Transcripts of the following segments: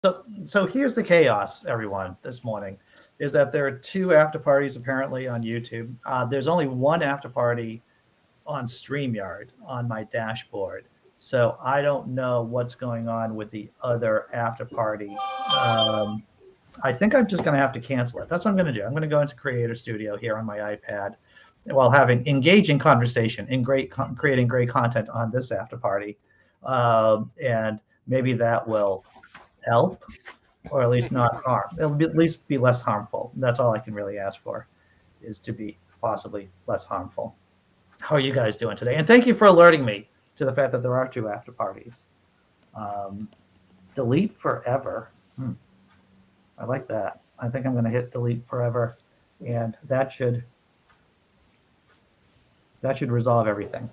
So here's the chaos, everyone, this morning, is that there are two after parties apparently on YouTube. There's only one after party on StreamYard on my dashboard. So I don't know what's going on with the other after party. Um, I think I'm just going to have to cancel it. That's what I'm going to do. I'm going to go into Creator Studio here on my iPad while having engaging conversation and creating great content on this after party. And maybe that will help or at least not harm. It'll be, at least be less harmful. That's all I can really ask for is to be possibly less harmful. How are you guys doing today? And thank you for alerting me to the fact that there are two after parties. Um, delete forever. I like that. I think I'm going to hit delete forever, and that should resolve everything.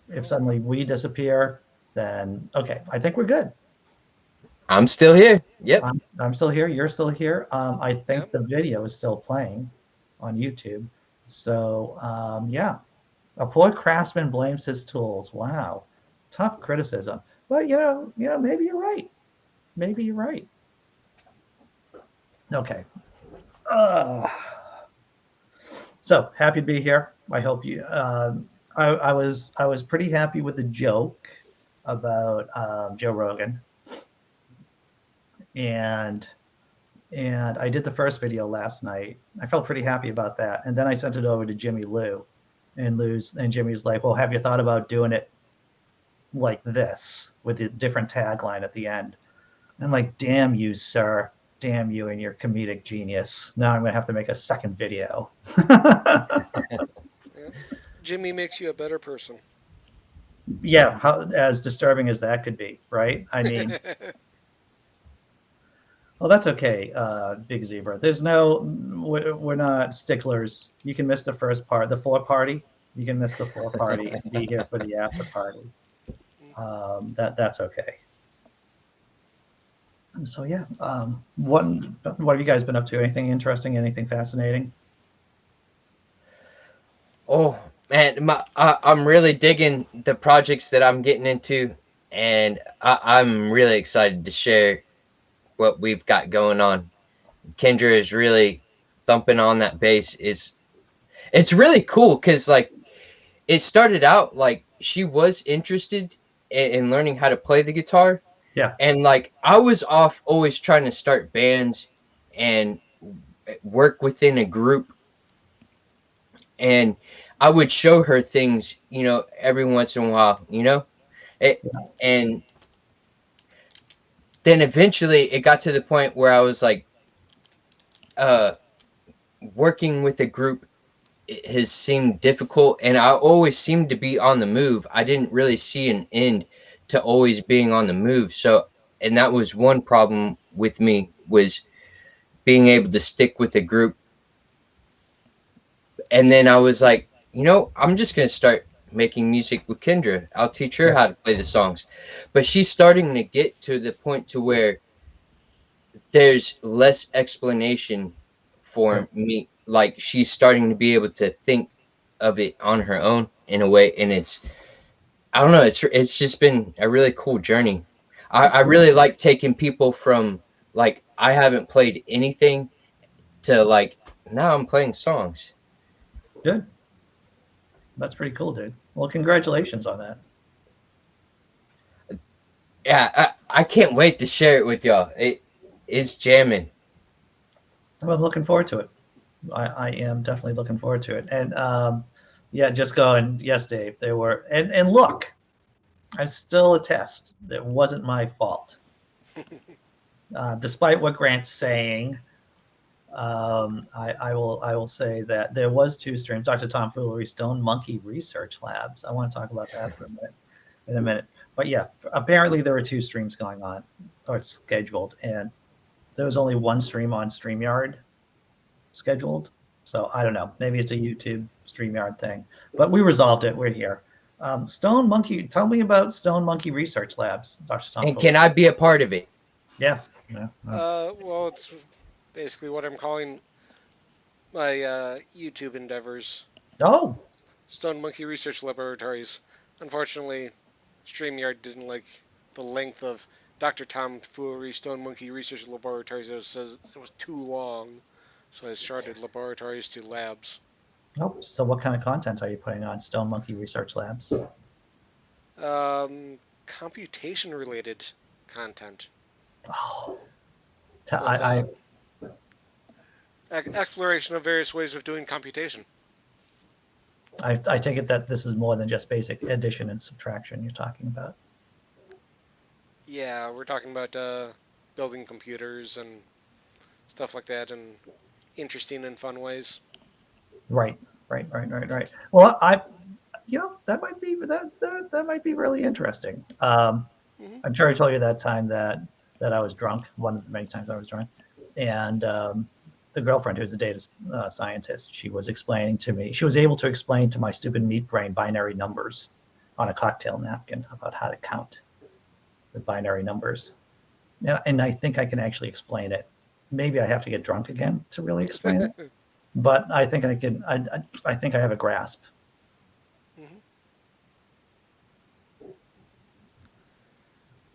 If suddenly we disappear, then okay, I think we're good. I'm still here. Yep. I'm still here. You're still here. I think Yep. the video is still playing on YouTube. So yeah, a poor craftsman blames his tools. Wow, tough criticism. But maybe you're right. Maybe you're right. Okay. Uh, so happy to be here. I hope you. I was pretty happy with the joke about Joe Rogan, and I did the first video last night. I felt pretty happy about that, and then I sent it over to Jimmy Lou, and Jimmy's like, "Well, have you thought about doing it like this with a different tagline at the end?" And I'm like, "Damn you, sir! Damn you and your comedic genius! Now I'm gonna have to make a second video." Yep. Jimmy makes you a better person. Yeah, as disturbing as that could be, right? I mean, well, that's okay, Big Zebra. We're not sticklers. You can miss the first part, the floor party. You can miss the floor party and be here for the after party. That's okay. So yeah, what have you guys been up to? Anything interesting? Anything fascinating? Oh man, I'm really digging the projects that I'm getting into, and I'm really excited to share what we've got going on. Kendra is really thumping on that bass. It's really cool because like it started out like she was interested in learning how to play the guitar, Yeah, and like I was off always trying to start bands and work within a group, and I would show her things, every once in a while, it, and then eventually it got to the point where I was like, uh, working with a group has seemed difficult, and I always seemed to be on the move. I didn't really see an end to always being on the move. So, and that was one problem with me was being able to stick with the group. And then I was like, I'm just going to start making music with Kendra. I'll teach her yeah, how to play the songs. But she's starting to get to the point to where there's less explanation good. for me. Like she's starting to be able to think of it on her own in a way, and I don't know. It's just been a really cool journey. That's I cool. really like taking people from like I haven't played anything to like now I'm playing songs. Good. That's pretty cool, dude. Well, congratulations on that. Yeah, I can't wait to share it with y'all. It's jamming. Well, I'm looking forward to it. I am definitely looking forward to it. And yeah, just going, yes, Dave, there were, and look, I'm still a test. It wasn't my fault. Despite what Grant's saying, I will say that there was two streams. Dr. Tom Foolery, Stone Monkey Research Labs. I want to talk about that for a minute, in a minute. But yeah, apparently there were two streams going on, or it's scheduled, and there was only one stream on StreamYard scheduled. So I don't know. Maybe it's a YouTube StreamYard thing, but we resolved it. We're here. Stone Monkey, tell me about Stone Monkey Research Labs, Dr. Tom And can Fuller. I be a part of it? Yeah. Yeah. well, it's basically what I'm calling my YouTube endeavors. Oh, Stone Monkey Research Laboratories. Unfortunately, StreamYard didn't like the length of Dr. Tom Foolery Stone Monkey Research Laboratories says it was too long, so I started laboratories to labs. Oh, so what kind of content are you putting on Stone Monkey Research Labs? Computation related content. Oh, With I exploration of various ways of doing computation. I take it that this is more than just basic addition and subtraction you're talking about. Yeah, we're talking about building computers and stuff like that in interesting and fun ways. Right. Well, that might be that might be really interesting. Mm-hmm. I'm sure I told you that time that I was drunk, one of the many times I was drunk, and the girlfriend who's a data scientist, she was explaining to me, she was able to explain to my stupid meat brain binary numbers on a cocktail napkin about how to count with binary numbers. And I think I can actually explain it. Maybe I have to get drunk again to really explain it, but I think I can. I think I have a grasp. Mm-hmm.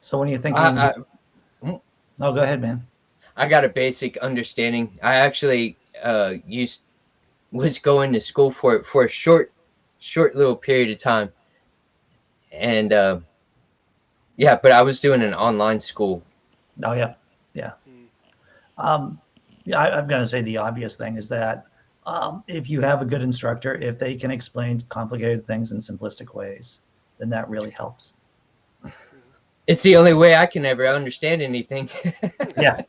So when you're thinking, oh, go ahead, man. I got a basic understanding. I actually was going to school for a short little period of time, and yeah, but I was doing an online school. Oh yeah. Yeah, I'm going to say the obvious thing is that if you have a good instructor, if they can explain complicated things in simplistic ways, then that really helps. It's the only way I can ever understand anything. Yeah.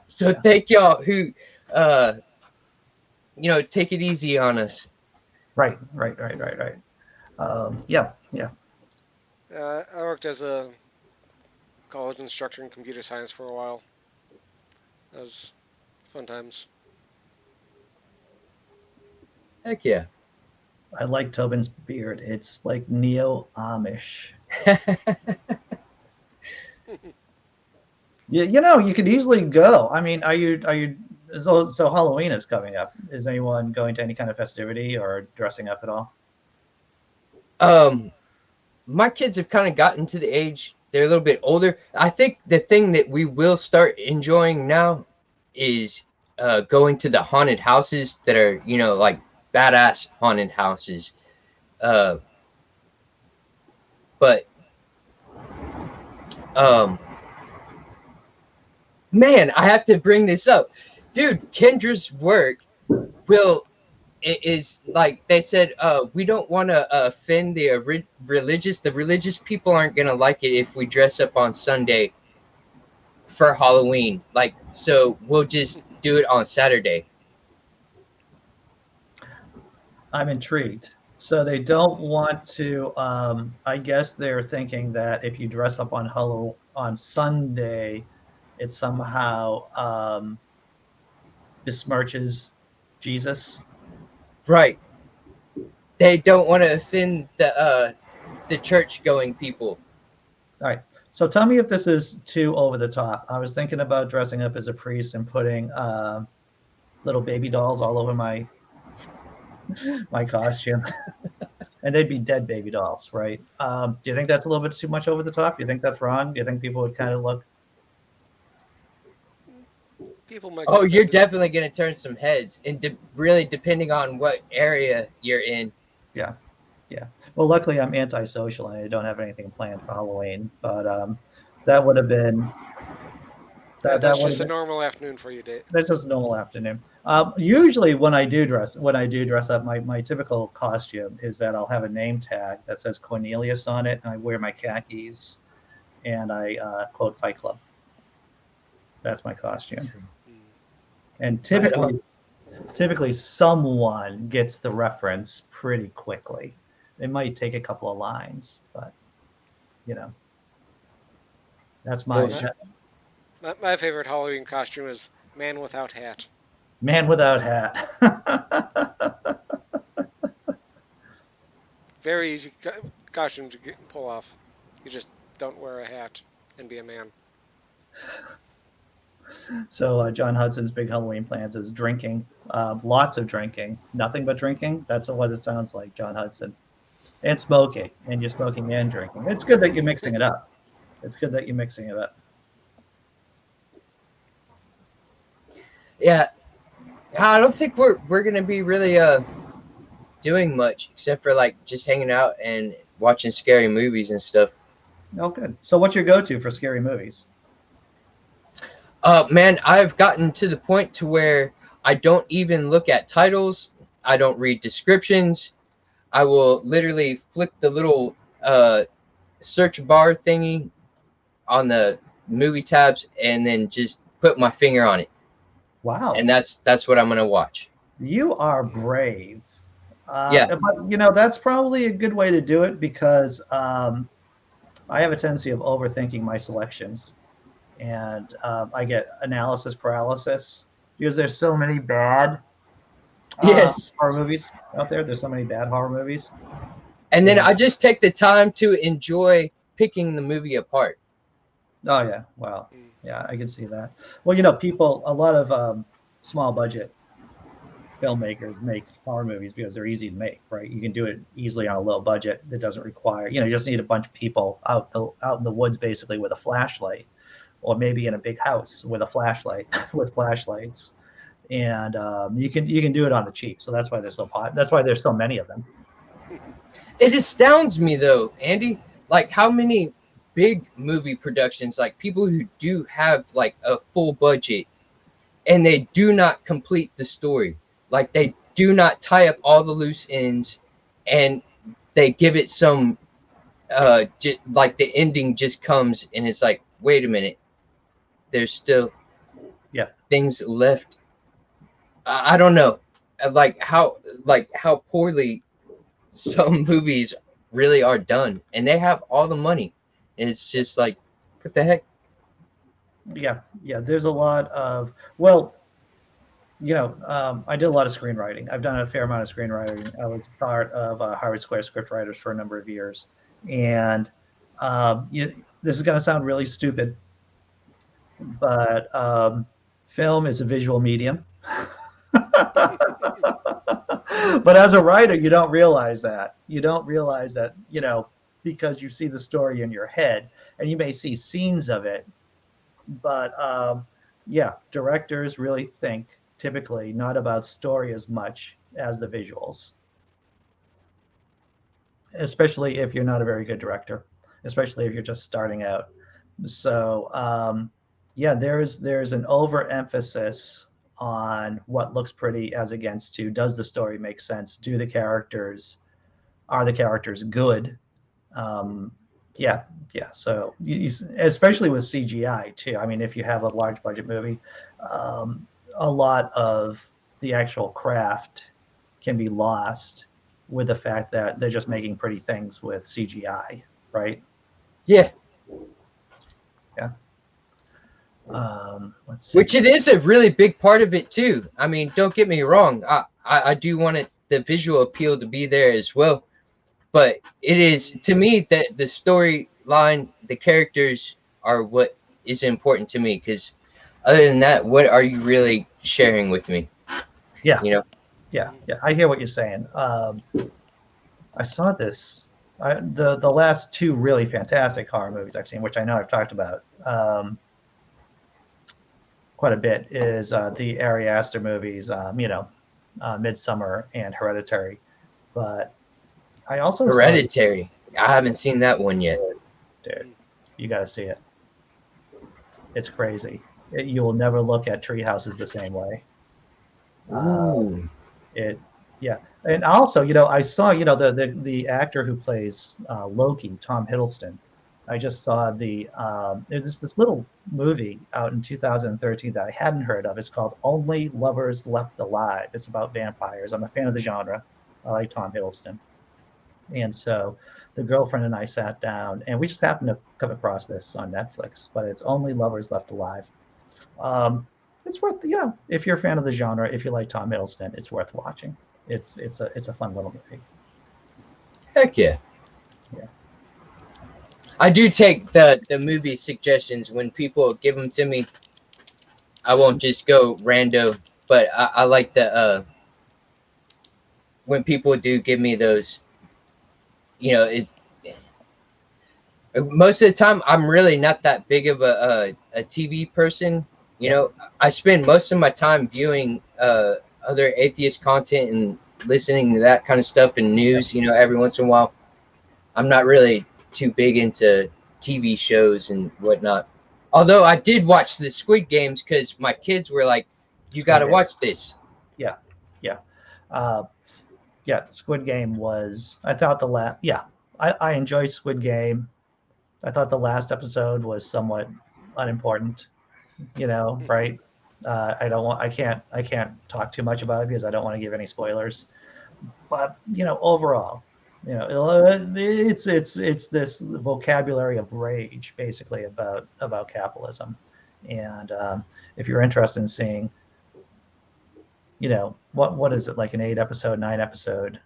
So thank y'all who, take it easy on us. Right. Yeah. I worked as a college instructor in computer science for a while. That was fun times. Heck yeah. I like Tobin's beard. It's like neo-Amish. Yeah, you could easily go. I mean, are you so Halloween is coming up. Is anyone going to any kind of festivity or dressing up at all? My kids have kind of gotten to the age, they're a little bit older. I think the thing that we will start enjoying now is going to the haunted houses that are, like badass haunted houses. Uh, but man, I have to bring this up, dude. Kendra's work will is like they said. We don't want to offend the religious. The religious people aren't gonna like it if we dress up on Sunday for Halloween. Like, so we'll just do it on Saturday. I'm intrigued. So they don't want to. I guess they're thinking that if you dress up on Sunday, it somehow besmirches Jesus. Right. They don't want to offend the church going people. All right. So tell me if this is too over the top. I was thinking about dressing up as a priest and putting little baby dolls all over my costume. And they'd be dead baby dolls, right? Do you think that's a little bit too much over the top? Do you think that's wrong? Do you think people would kind of look? People might Oh, get you're offended. definitely going to turn some heads, and really depending on what area you're in. Yeah. Well, luckily I'm antisocial and I don't have anything planned for Halloween, but that would have been that That's would have just a been normal afternoon for you, Dave. that's just a normal afternoon. Usually when I do dress up, my typical costume is that I'll have a name tag that says Cornelius on it, and I wear my khakis, and I quote Fight Club. That's my costume. And Right on. typically someone gets the reference pretty quickly. It might take a couple of lines, but that's my My favorite Halloween costume is Man Without Hat. man without hat. Very easy costume to pull off. You just don't wear a hat and be a man. So John Hudson's big Halloween plans is drinking, lots of drinking, nothing but drinking. That's what it sounds like, John Hudson, and smoking, and you're smoking and drinking. It's good that you're mixing it up. It's good that you're mixing it up. Yeah, I don't think we're gonna be really doing much except for like just hanging out and watching scary movies and stuff. Oh, good. So what's your go-to for scary movies? Man, I've gotten to the point to where I don't even look at titles. I don't read descriptions. I will literally flick the little search bar thingy on the movie tabs and then just put my finger on it. Wow. And that's what I'm gonna watch. You are brave. Yeah. But that's probably a good way to do it because I have a tendency of overthinking my selections, and I get analysis paralysis because there's so many bad Yes. horror movies out there. There's so many bad horror movies. And then And I just take the time to enjoy picking the movie apart. oh yeah, well, Mm. yeah, I can see that. Well, a lot of small budget filmmakers make horror movies because they're easy to make, right? You can do it easily on a low budget that doesn't require, you just need a bunch of people out in the woods basically with a flashlight, or maybe in a big house with a flashlight with flashlights, and you can do it on the cheap. So that's why that's why there's so many of them. It astounds me though, Andy, like how many big movie productions, like people who do have like a full budget and they do not complete the story. Like they do not tie up all the loose ends and they give it some like the ending just comes and it's like, wait a minute, there's still Yeah. things left. I don't know. Like how poorly some movies really are done and they have all the money. And it's just like, what the heck? Yeah, there's a lot of, well, I did a lot of screenwriting. I've done a fair amount of screenwriting. I was part of Harvard Square scriptwriters for a number of years, and this is going to sound really stupid, but film is a visual medium. But as a writer, you don't realize that. You don't realize that, because you see the story in your head, and you may see scenes of it, but yeah, directors really think typically not about story as much as the visuals, especially if you're not a very good director, especially if you're just starting out. So yeah, there's an overemphasis on what looks pretty as against to does the story make sense? Are the characters good? Um, yeah, yeah. So especially with CGI too. I mean, if you have a large budget movie, a lot of the actual craft can be lost with the fact that they're just making pretty things with CGI, right? Yeah. Yeah. Let's see. Which it is a really big part of it too. I mean, don't get me wrong. I do want the visual appeal to be there as well. But it is, to me, that the storyline, the characters are what is important to me. Because other than that, what are you really sharing with me? Yeah. You know? Yeah. I hear what you're saying. I saw this. The last two really fantastic horror movies I've seen, which I know I've talked about quite a bit, is the Ari Aster movies, Midsummer and Hereditary. But I also Hereditary. I haven't seen that one yet. Dude, you got to see it. It's crazy. You will never look at tree houses the same way. Ooh. Yeah. And also, I saw, the actor who plays Loki, Tom Hiddleston. I just saw there's this little movie out in 2013 that I hadn't heard of. It's called Only Lovers Left Alive. It's about vampires. I'm a fan of the genre. I like Tom Hiddleston. And so the girlfriend and I sat down, and we just happened to come across this on Netflix, but it's Only Lovers Left Alive. It's worth, if you're a fan of the genre, if you like Tom Hiddleston, it's worth watching. It's a fun little movie. Heck yeah. Yeah. I do take the movie suggestions when people give them to me. I won't just go rando, but I like the when people do give me those, it's Most of the time, I'm really not that big of a TV person. You know, I spend most of my time viewing other atheist content and listening to that kind of stuff and news. You know, every once in a while. I'm not really too big into TV shows and whatnot. Although I did watch the Squid Games because my kids were like, "You got to watch this." Yeah, yeah, uh, yeah. Squid Game was. I thought the last. Yeah, I enjoyed Squid Game. I thought the last episode was somewhat unimportant. You know, right? I don't want. I can't talk too much about it because I don't want to give any spoilers. But you know, overall, you know, it's this vocabulary of rage, basically about capitalism. And if you're interested in seeing, you know, what is it, like an 8 episode, 9 episode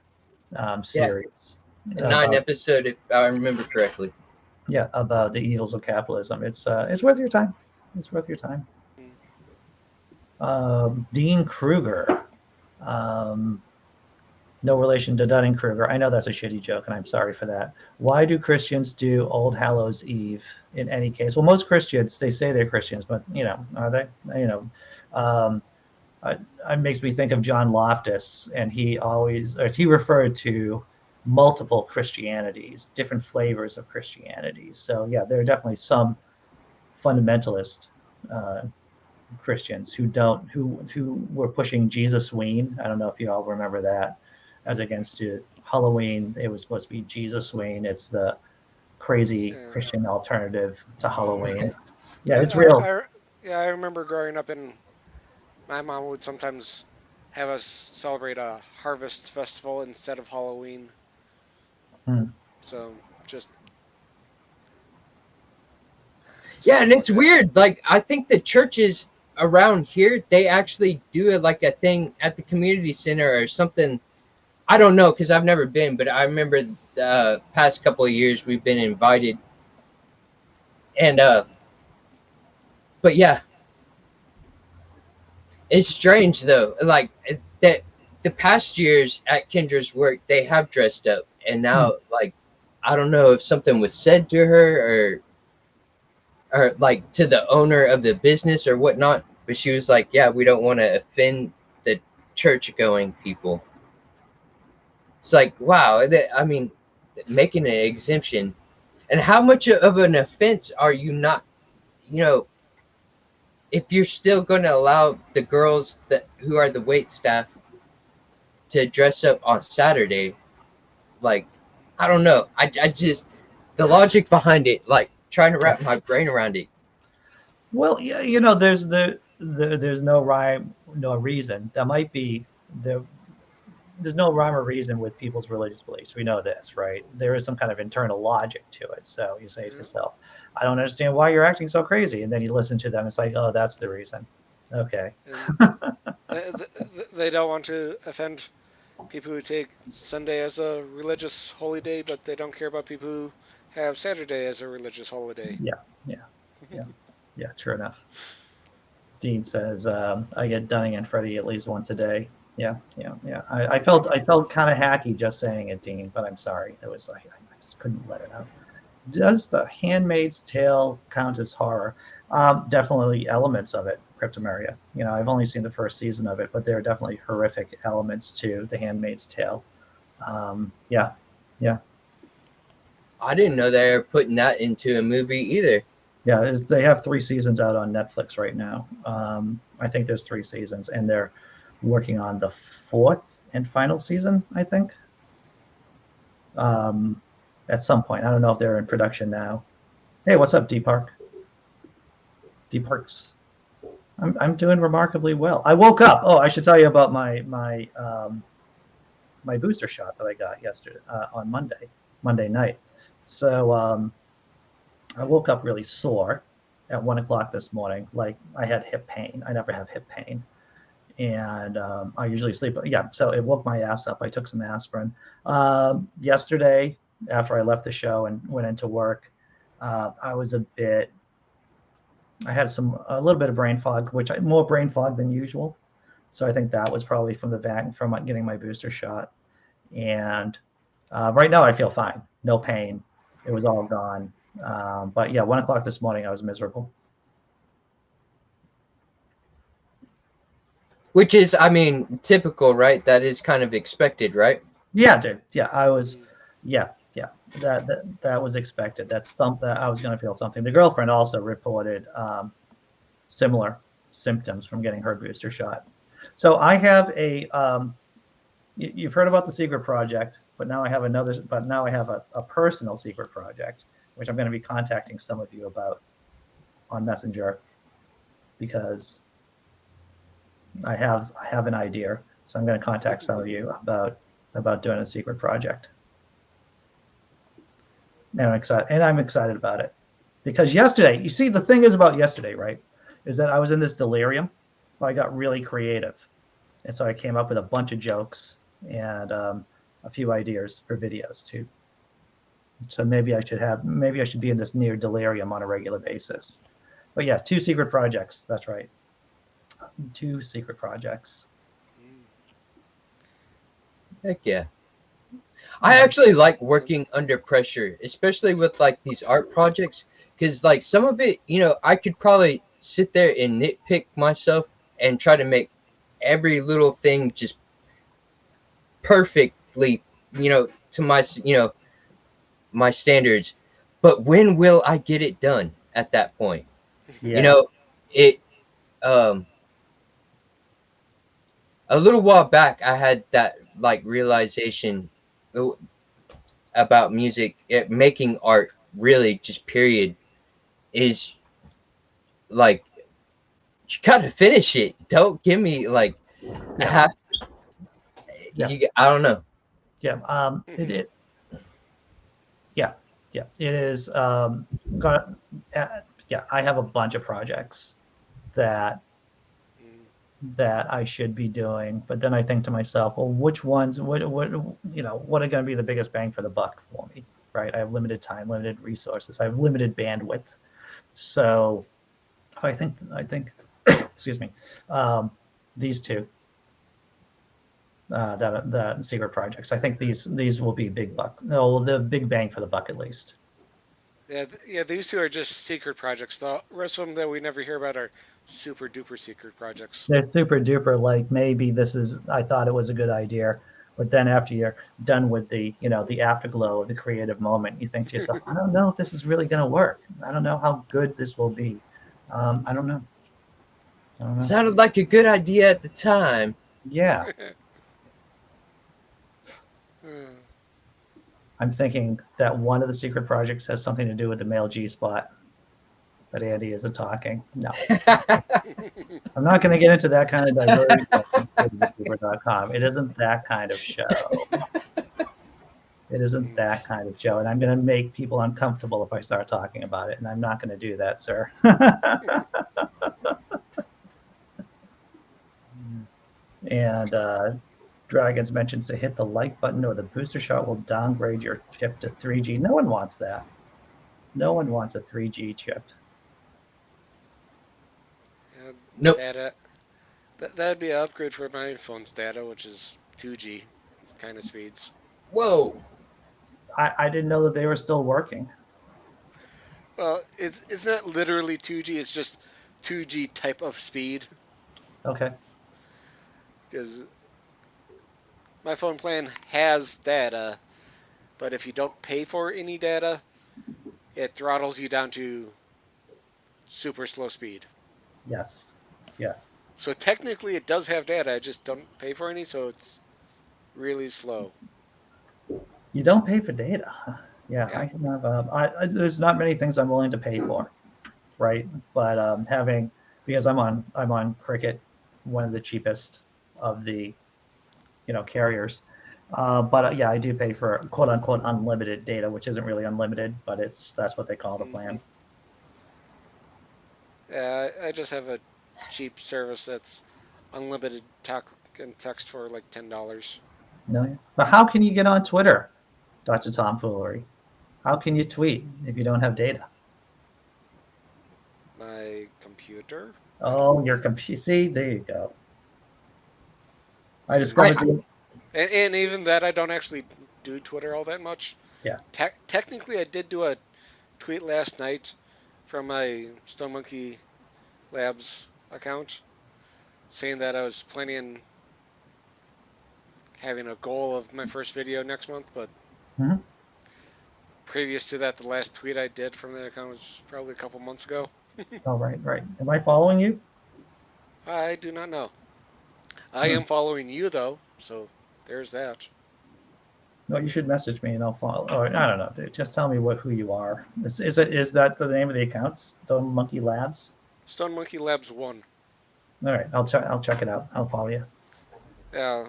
Yeah, series a 9 about, episode, if I remember correctly. yeah, about the evils of capitalism. It's worth your time. It's worth your time. Dean Kruger. Um, no relation to Dunning-Kruger. I know that's a shitty joke, and I'm sorry for that. Why do Christians do Old Hallows Eve in any case? Well, most Christians, they say they're Christians, but, you know, are they? You know, um, it makes me think of John Loftus, and he referred to multiple Christianities, different flavors of Christianities. So, yeah, there are definitely some fundamentalist uh, Christians who were pushing Jesus Ween. I don't know if you all remember that, as against to Halloween. It was supposed to be Jesus Ween. It's the crazy Yeah. Christian alternative to Halloween. Yeah, I, it's real. I, I, yeah, I remember growing up in. My mom would sometimes have us celebrate a harvest festival instead of Halloween. Hmm. So just Yeah, and stuff like it's that. weird. Like, I think the churches around here, they actually do it like a thing at the community center or something. I don't know because I've never been, but I remember the past couple of years we've been invited. And but yeah, it's strange though. Like that the past years at Kendra's work, they have dressed up, and Hmm. now like I don't know if something was said to her or like to the owner of the business or whatnot, but she was like, "Yeah, we don't want to offend the church-going people." It's like, wow. I mean, making an exemption, and how much of an offense are you not? You know, if you're still going to allow the girls that who are the wait staff to dress up on Saturday, like, I don't know. I just the logic behind it, like trying to Yeah. wrap my brain around it. Well, yeah, you know, there's no rhyme, no reason. That might be the there's no rhyme or reason with people's religious beliefs. We know this, right? There is some kind of internal logic to it. So you say to Mhm. yourself, I don't understand why you're acting so crazy. And then you listen to them. It's like, oh, that's the reason. Okay. And they don't want to offend people who take Sunday as a religious holy day, but they don't care about people who have Saturday as a religious holiday. Yeah. Yeah. Yeah. Yeah. True enough. Dean says, I get Dunning and Freddie at least once a day. Yeah. Yeah. Yeah. I felt kind of hacky just saying it, Dean, but I'm sorry. It was like, I just couldn't let it out. Does The Handmaid's Tale count as horror? Definitely elements of it, Cryptomeria. You know, I've only seen the first season of it, but there are definitely horrific elements to The Handmaid's Tale. Yeah, yeah, I didn't know they were putting that into a movie either. yeah. They have 3 seasons out on Netflix right now. I think there's 3 seasons, and they're working on the fourth and final season, I think. Um, at some point, I don't know if they're in production now. Hey, what's up, D Park? D Parks. I'm doing remarkably well. I woke up. Oh, I should tell you about my booster shot that I got yesterday on Monday night. So I woke up really sore at 1 o'clock this morning. Like I had hip pain. I never have hip pain, and I usually sleep. Yeah, so it woke my ass up. I took some aspirin yesterday after I left the show and went into work. I was I had a little bit of brain fog, more brain fog than usual. So I think that was probably from getting my booster shot. And right now I feel fine, no pain. It was all gone. But yeah, 1 o'clock this morning, I was miserable. Which is, I mean, typical, right? That is kind of expected, right? Yeah, dude. Yeah, I was. Yeah, yeah. That was expected. That's something I was going to feel something. The girlfriend also reported similar symptoms from getting her booster shot. So I have a. You've heard about the secret project, but now I have another. But now I have a personal secret project, which I'm going to be contacting some of you about on Messenger, because I have an idea. So I'm going to contact some of you about doing a secret project. And I'm excited about it, because yesterday, you see, the thing is about yesterday, right, is that I was in this delirium, but I got really creative, and so I came up with a bunch of jokes and a few ideas for videos too. So maybe I should be in this near delirium on a regular basis. But yeah, 2 secret projects. That's right, 2 secret projects. Heck yeah. I actually like working under pressure, especially with like these art projects, because like some of it, I could probably sit there and nitpick myself and try to make every little thing just perfectly, to my standards. But when will I get it done at that point? Yeah. It um a little while back I had that like realization about music, making art really just period is like you gotta finish it. Don't give me like a Yeah. half. Yeah. I don't know. Yeah. Yeah. Yeah. It is. Got. Yeah. I have a bunch of projects that I should be doing, but then I think to myself, well, which ones? What are going to be the biggest bang for the buck for me? Right. I have limited time, limited resources. I have limited bandwidth. So I think. Excuse me. These two. The secret projects. I think these will be big buck. No, the big bang for the buck at least. Yeah. These two are just secret projects. The rest of them that we never hear about are super duper secret projects. They're super duper. Like, maybe this is. I thought it was a good idea, but then after you're done with the afterglow of the creative moment, you think to yourself, I don't know if this is really going to work. I don't know how good this will be. I don't know. I don't know. Sounded like a good idea at the time. Yeah, I'm thinking that one of the secret projects has something to do with the male G spot, but Andy isn't talking. No. I'm not going to get into that kind of diversion on com. It isn't that kind of show. It isn't that kind of show. And I'm going to make people uncomfortable if I start talking about it. And I'm not going to do that, sir. And Dragons mentions to hit the like button or the booster shot will downgrade your chip to 3G. No one wants that. No one wants a 3G chip. Nope. Data. That'd be an upgrade for my phone's data, which is 2G kind of speeds. Whoa. I didn't know that they were still working. Well, it's not literally 2G. It's just 2G type of speed. Okay. Because my phone plan has data, but if you don't pay for any data, it throttles you down to super slow speed. Yes. Yes. So technically it does have data, I just don't pay for any, so it's really slow. You don't pay for data. Yeah. Yeah. I can have. There's not many things I'm willing to pay for, right? But because I'm on Cricket, one of the cheapest of the carriers. But yeah, I do pay for quote unquote unlimited data, which isn't really unlimited, but that's what they call the plan. Yeah, I just have a cheap service that's unlimited talk and text for like $10. No, but how can you get on Twitter, Dr. Tomfoolery? How can you tweet if you don't have data? My computer. Oh, your computer. See, there you go. I discovered. And even that, I don't actually do Twitter all that much. Yeah. Technically, I did do a tweet last night from my Stone Monkey Labs account saying that I was planning on having a goal of my first video next month, but Mhm. previous to that, the last tweet I did from that account was probably a couple months ago. Oh, right, right. Am I following you? I do not know. I am following you, though, so there's that. No, you should message me and I'll follow. Or I don't know, dude. Just tell me who you are. Is that the name of the account? Stone Monkey Labs? Stone Monkey Labs 1. All right, I'll check it out. I'll follow you. Yeah,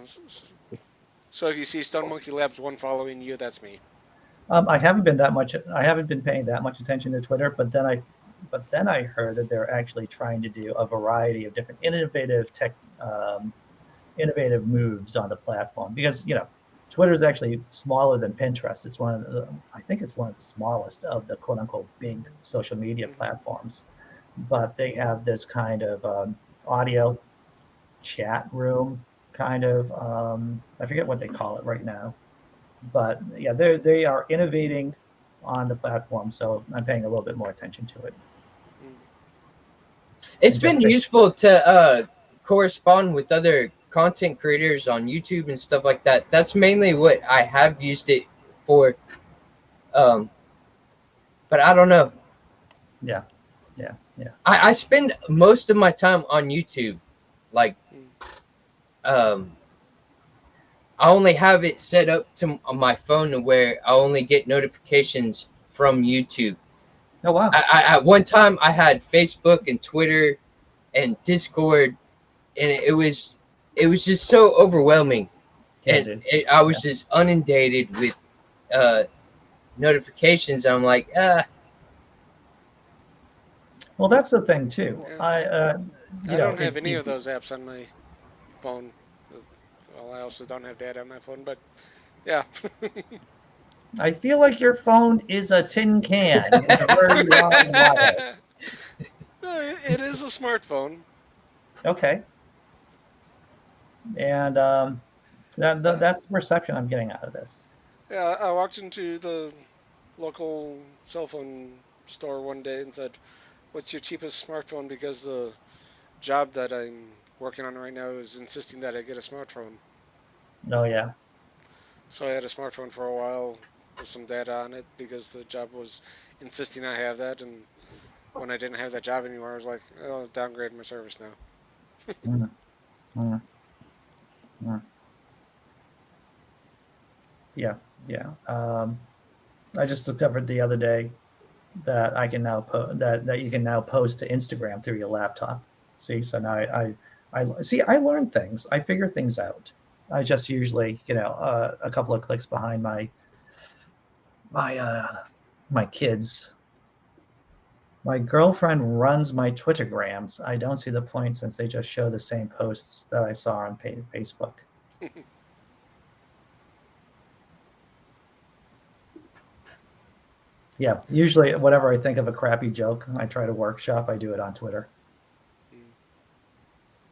so if you see Stone Monkey Labs 1 following you, that's me. I haven't been paying that much attention to Twitter, but then I heard that they're actually trying to do a variety of different innovative moves on the platform, because Twitter is actually smaller than Pinterest. I think it's one of the smallest of the quote unquote big social media platforms, but they have this kind of audio chat room kind of, I forget what they call it right now, but yeah, they are innovating on the platform, so I'm paying a little bit more attention to it. It's been useful to correspond with other content creators on YouTube and stuff like that. That's mainly what I have used it for. But I don't know. Yeah. I spend most of my time on YouTube. Like, I only have it set up to my phone to where I only get notifications from YouTube. Oh wow. At one time I had Facebook and Twitter and Discord, and it was just so overwhelming. Yeah, And dude. I was just inundated with notifications. I'm like, Well, that's the thing too. Yeah. I don't have it's any of those apps on my phone. Well, I also don't have data on my phone, but yeah. I feel like your phone is a tin can in a very long wire. No, it is a smartphone. Okay. And that's the perception I'm getting out of this. Yeah, I walked into the local cell phone store one day and said, "What's your cheapest smartphone?" Because the job that I'm working on right now is insisting that I get a smartphone. Oh yeah. So I had a smartphone for a while with some data on it because the job was insisting I have that. And when I didn't have that job anymore, I was like, "Oh, I'll downgrade my service now." Mm, mm, mm. Yeah. I just discovered the other day that I can now that you can now post to Instagram through your laptop. See, so now I see. I learn things. I figure things out. I just usually, a couple of clicks behind my kids. My girlfriend runs my Twittergrams. I don't see the point since they just show the same posts that I saw on Facebook. Yeah, usually whenever I think of a crappy joke, I try to workshop. I do it on Twitter.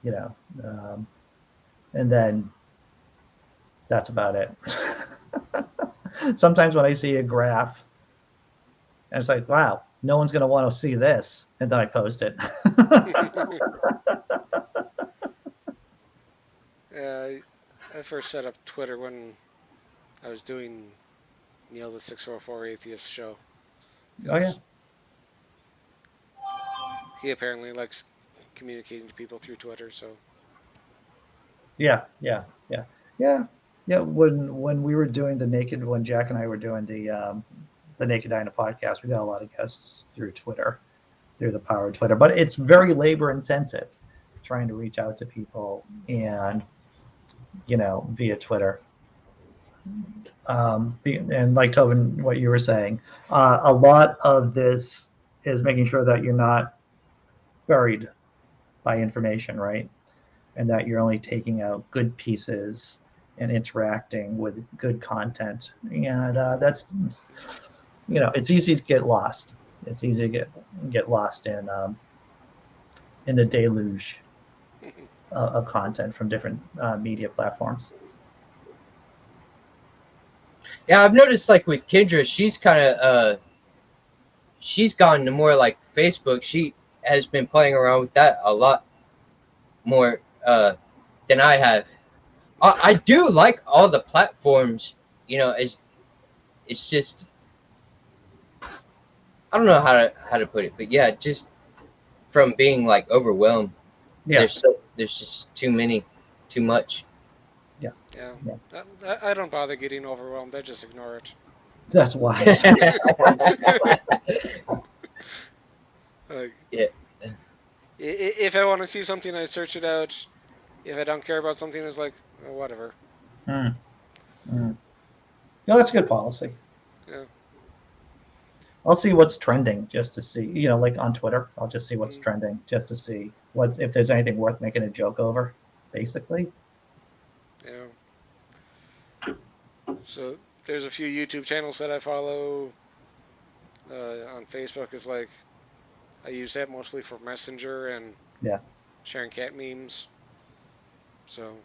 And then that's about it. Sometimes when I see a graph, and it's like, wow, no one's going to want to see this, and then I post it. Yeah, I first set up Twitter when I was doing Neil the 604 Atheist show. Oh yeah. He apparently likes communicating to people through Twitter, so. Yeah. When we were doing when Jack and I were doing the Naked Diner podcast, we got a lot of guests through Twitter, through the power of Twitter. But it's very labor intensive trying to reach out to people and via Twitter. And like Tobin, what you were saying, a lot of this is making sure that you're not buried by information, right? And that you're only taking out good pieces and interacting with good content. And that's, it's easy to get lost. It's easy to get lost in the deluge of content from different media platforms. Yeah, I've noticed like with Kendra, she's kind of she's gone to more like Facebook. She has been playing around with that a lot more than I have. I do like all the platforms. It's just I don't know how to put it, but yeah, just from being like overwhelmed. Yeah. There's just too many, too much. Yeah. Yeah. I don't bother getting overwhelmed. I just ignore it. That's wise. Like, Yeah. if I want to see something, I search it out. If I don't care about something, it's like, oh, whatever. Mm. Mm. No, that's a good policy. Yeah. I'll see what's trending just to see, like on Twitter. I'll just see what's Mm. trending just to see if there's anything worth making a joke over, basically. Yeah. So there's a few YouTube channels that I follow. On Facebook is like, I use that mostly for Messenger and Yeah. sharing cat memes. So.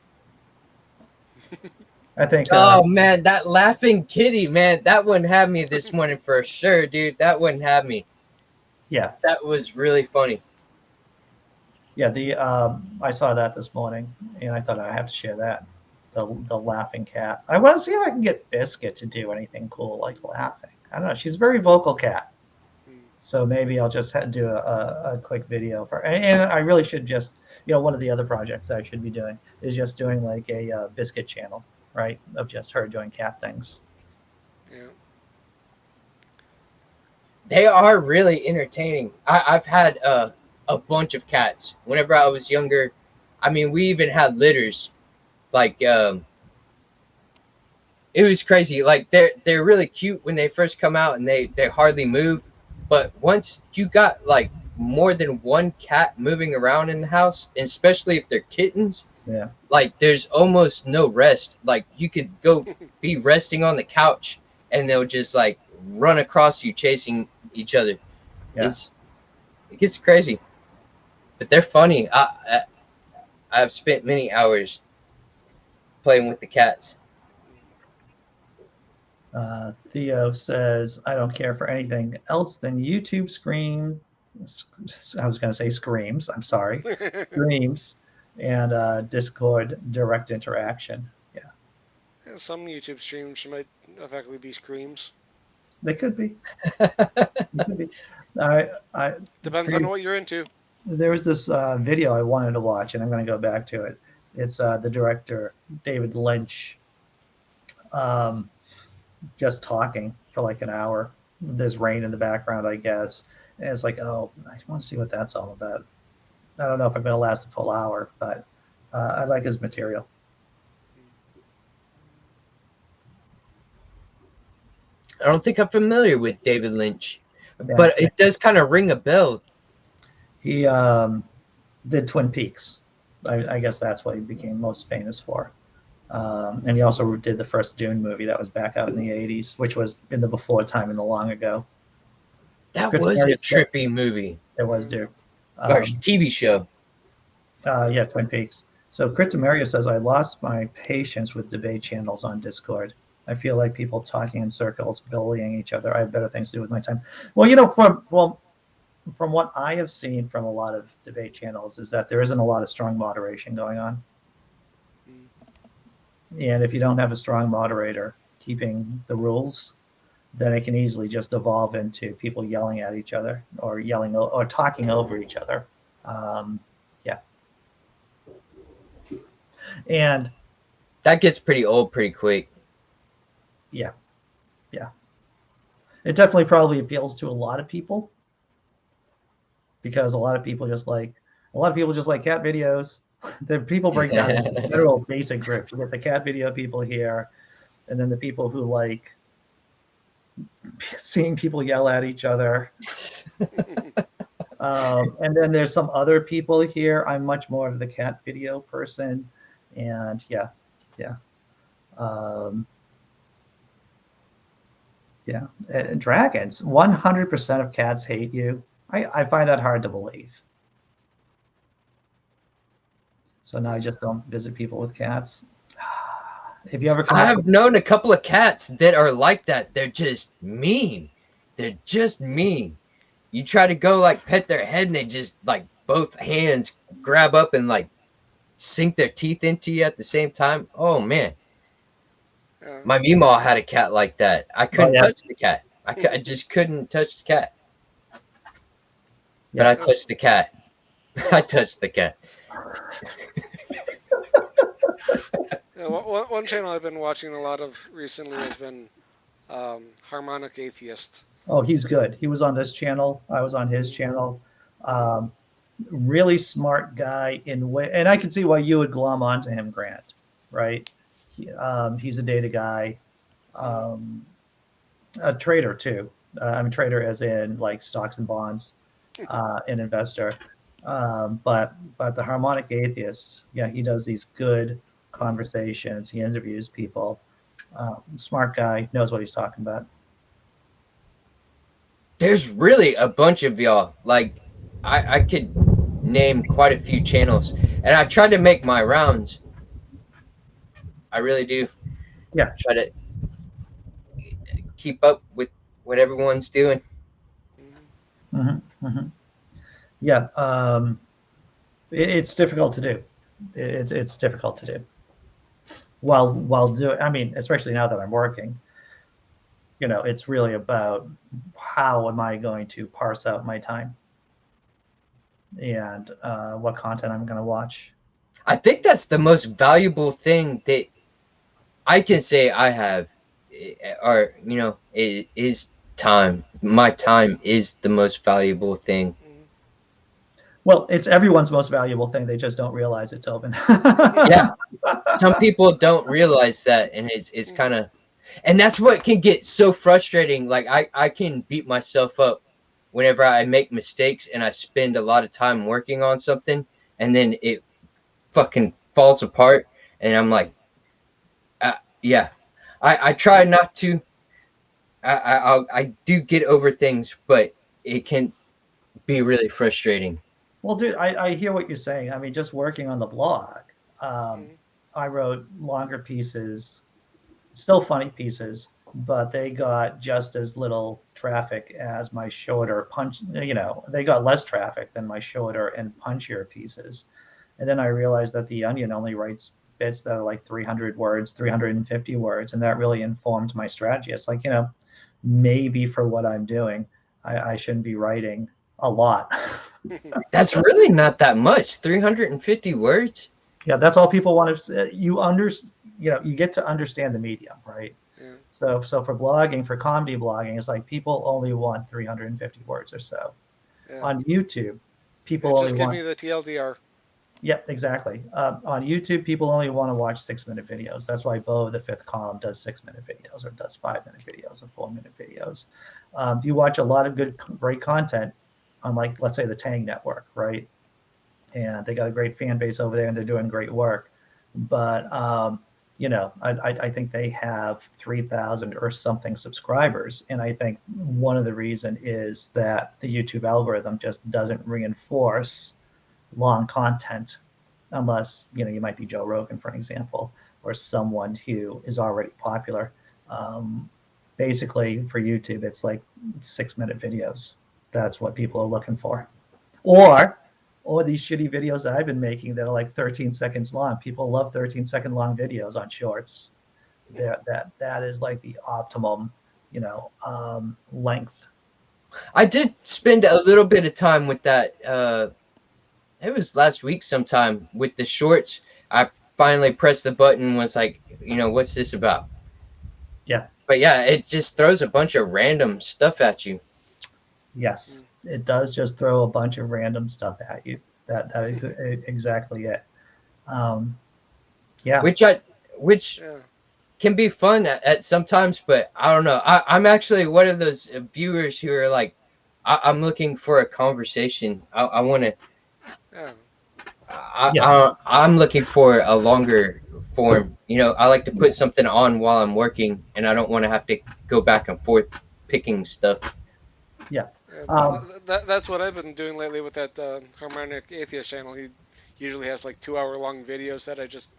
I think. Oh man, that laughing kitty, man, that one had me this morning for sure, dude. That one had me. Yeah. That was really funny. Yeah. I saw that this morning, and I thought I have to share that. The laughing cat. I want to see if I can get Biscuit to do anything cool like laughing. I don't know. She's a very vocal cat. So maybe I'll just do a quick video for, and I really should just, one of the other projects I should be doing is just doing like a Biscuit channel, right? Of just her doing cat things. Yeah. They are really entertaining. I've had a bunch of cats. Whenever I was younger, I mean, we even had litters. Like, it was crazy. Like they're really cute when they first come out and they hardly move. But once you got like more than one cat moving around in the house, and especially if they're kittens, Yeah. like there's almost no rest. Like you could go be resting on the couch and they'll just like run across you chasing each other. Yeah. It gets crazy, but they're funny. I've spent many hours playing with the cats. Theo says, I don't care for anything else than YouTube I was going to say screams. I'm sorry. Screams and Discord direct interaction. Yeah. Yeah, some YouTube streams might effectively be screams. They could be. Depends on what you're into. There was this video I wanted to watch, and I'm going to go back to it. It's the director, David Lynch, just talking for like an hour. There's rain in the background, I guess. And it's like, oh, I want to see what that's all about. I don't know if I'm going to last a full hour, but I like his material. I don't think I'm familiar with David Lynch, Yeah. but it does kind of ring a bell. He did Twin Peaks. I guess that's what he became most famous for. And he also did the first Dune movie that was back out in the 80s, which was in the before time, in the long ago. That was a trippy movie. It was, dude. Or TV show. Yeah, Twin Peaks. So Cryptomaria says, I lost my patience with debate channels on Discord. I feel like people talking in circles, bullying each other. I have better things to do with my time. Well, from what I have seen from a lot of debate channels is that there isn't a lot of strong moderation going on. And if you don't have a strong moderator keeping the rules, then it can easily just evolve into people yelling at each other or yelling or talking over each other. Yeah. And that gets pretty old pretty quick. Yeah. Yeah. It definitely probably appeals to a lot of people because a lot of people just like cat videos. The people break down into general basic groups. You get the cat video people here, and then the people who like seeing people yell at each other. And then there's some other people here. I'm much more of the cat video person. And yeah. Yeah. And dragons, 100% of cats hate you. I find that hard to believe. So now I just don't visit people with cats. If you ever I have known a couple of cats that are like that. They're just mean. They're just mean. you try to go like pet their head and they just like both hands grab up and like sink their teeth into you at the same time. Oh man, Yeah. my Meemaw had a cat like that. I couldn't yeah. touch the cat. I just couldn't touch the cat. But Yeah. I touched the cat. I touched the cat. Yeah, one channel I've been watching a lot of recently has been Harmonic Atheist. Oh, he's good. He was on this channel. I was on his channel. Um, really smart guy in way, and I can see why you would glom onto him, Grant. Right? He's a data guy, a trader too. I'm a trader, as in like stocks and bonds, an investor. But the harmonic atheist, yeah, he does these good conversations. He interviews people. Smart guy, knows what he's talking about. There's really a bunch of y'all. Like, I could name quite a few channels, and I tried to make my rounds. I really do. Yeah. Try to keep up with what everyone's doing. Mm-hmm, mm-hmm. Yeah. It's difficult to do. It's difficult to do. While doing, I mean, especially now that I'm working, it's really about how am I going to parse out my time and what content I'm going to watch. I think that's the most valuable thing that I can say I have, or is time. My time is the most valuable thing. Well, it's everyone's most valuable thing. They just don't realize it, Tobin. Yeah, some people don't realize that, and it's kind of, and that's what can get so frustrating. Like I can beat myself up whenever I make mistakes and I spend a lot of time working on something, and then it fucking falls apart, and I'm like, yeah. I try not to. I do get over things, but it can be really frustrating. Well, dude, I hear what you're saying. I mean, just working on the blog, I wrote longer pieces, still funny pieces, but they got just as little traffic as my shorter punch. They got less traffic than my shorter and punchier pieces. And then I realized that the Onion only writes bits that are like 300 words, 350 words, and that really informed my strategy. It's like, maybe for what I'm doing, I shouldn't be writing a lot. That's really not that much. 350 words. Yeah, that's all people want to. You get to understand the medium, right? Yeah. So for blogging, for comedy blogging, it's like people only want 350 words or so. Yeah. On YouTube, people Just only give want. me the TLDR. Yep, exactly. On YouTube, people only want to watch 6-minute videos. That's why Bo, the fifth column, does 6-minute videos, or does 5-minute videos, or 4-minute videos. You watch a lot of great content on, like, let's say the Tang Network, right? And they got a great fan base over there, and they're doing great work. But I think they have 3,000 or something subscribers, and I think one of the reason is that the YouTube algorithm just doesn't reinforce long content unless you might be Joe Rogan, for example, or someone who is already popular. Basically, for YouTube, it's like 6-minute videos. That's what people are looking for, or these shitty videos that I've been making that are like 13 seconds long. People love 13-second long videos on shorts. That is like the optimum, length. I did spend a little bit of time with that. It was last week sometime with the shorts. I finally pressed the button and was like, what's this about? Yeah. But yeah, it just throws a bunch of random stuff at you. Yes, it does just throw a bunch of random stuff at you. That is exactly it. Yeah. Which Yeah. can be fun at sometimes, but I don't know. I'm actually one of those viewers who are like, I'm looking for a conversation. I want to. Yeah. I'm looking for a longer form. I like to put something on while I'm working, and I don't want to have to go back and forth picking stuff. Yeah. That's what I've been doing lately with that Harmonic Atheist channel. He usually has like 2-hour-long videos that I just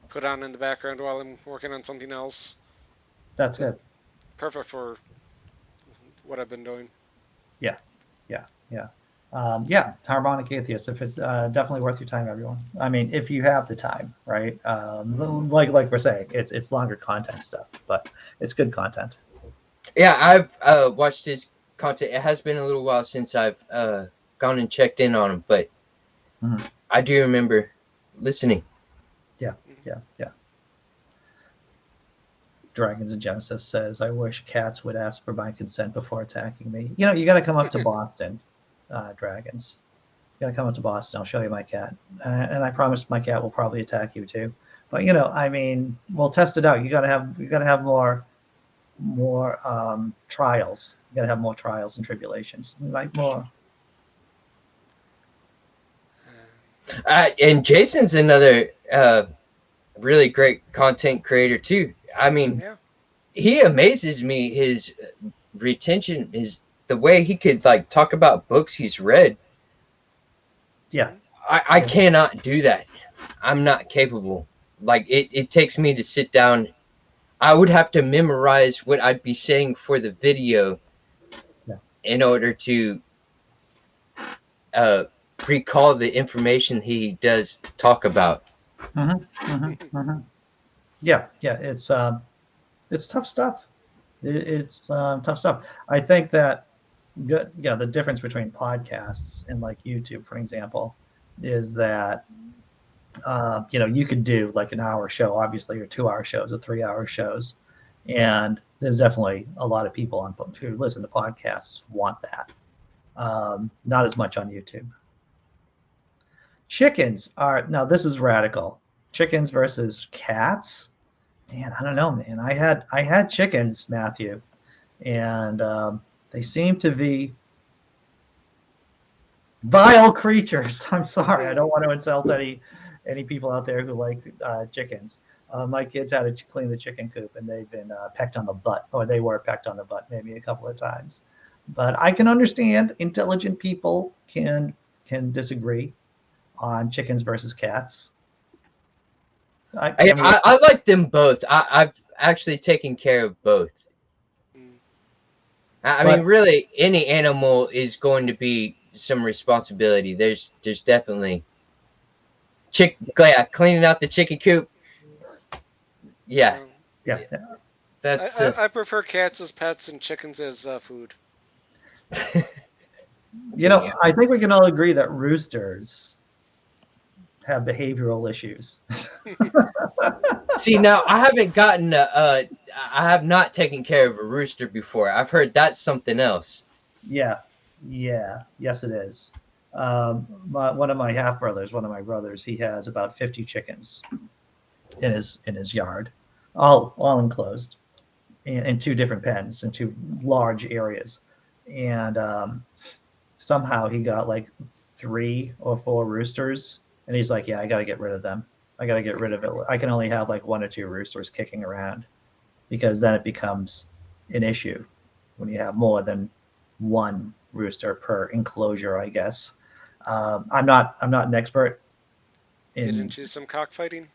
put on in the background while I'm working on something else. That's good. Perfect for what I've been doing. Yeah. Yeah, Harmonic Atheists. If it's definitely worth your time, everyone. I mean, if you have the time, right? Like we're saying, it's longer content stuff, but it's good content. Yeah, I've watched his content. It has been a little while since I've gone and checked in on him, but I do remember listening. Yeah. Dragons in Genesis says, "I wish cats would ask for my consent before attacking me." You know, you got to come up to Boston, Dragons. You got to come up to Boston. I'll show you my cat, and I promise my cat will probably attack you too. But you know, I mean, we'll test it out. You got to have more trials. You got to have more trials and tribulations, like more. And Jason's another really great content creator too. I mean, he amazes me. His retention is the way he could like talk about books he's read. Yeah, I cannot do that. I'm not capable. Like it takes me to sit down. I would have to memorize what I'd be saying for the video in order to recall the information he does talk about. Yeah, it's tough stuff. It's tough stuff. I think that the difference between podcasts and like YouTube, for example, is that you could do like an hour show, obviously, or 2 hour shows, or 3 hour shows, and there's definitely a lot of people who listen to podcasts want that. Not as much on YouTube. Chickens are now. This is radical. Chickens versus cats. Man, I don't know, man. I had chickens, Matthew, and they seem to be vile creatures. I'm sorry. I don't want to insult any people out there who like chickens. My kids had to clean the chicken coop, and they've been pecked on the butt, or they were pecked on the butt maybe a couple of times. But I can understand intelligent people can disagree on chickens versus cats. I like them both. I've actually taken care of both. I mean, really, any animal is going to be some responsibility. There's definitely cleaning out the chicken coop. Yeah. That's. I prefer cats as pets and chickens as food. I think we can all agree that roosters have behavioral issues. See, now I haven't gotten I have not taken care of a rooster before. I've heard that's something else. Yes it is. One of my half brothers, one of my brothers, he has about 50 chickens in his yard, all enclosed in two different pens in two large areas, and somehow he got like 3 or 4 roosters, and he's like, yeah, I got to get rid of them. I got to get rid of it. I can only have like 1 or 2 roosters kicking around, because then it becomes an issue when you have more than 1 rooster per enclosure, I guess. I'm not an expert. Get into some cockfighting?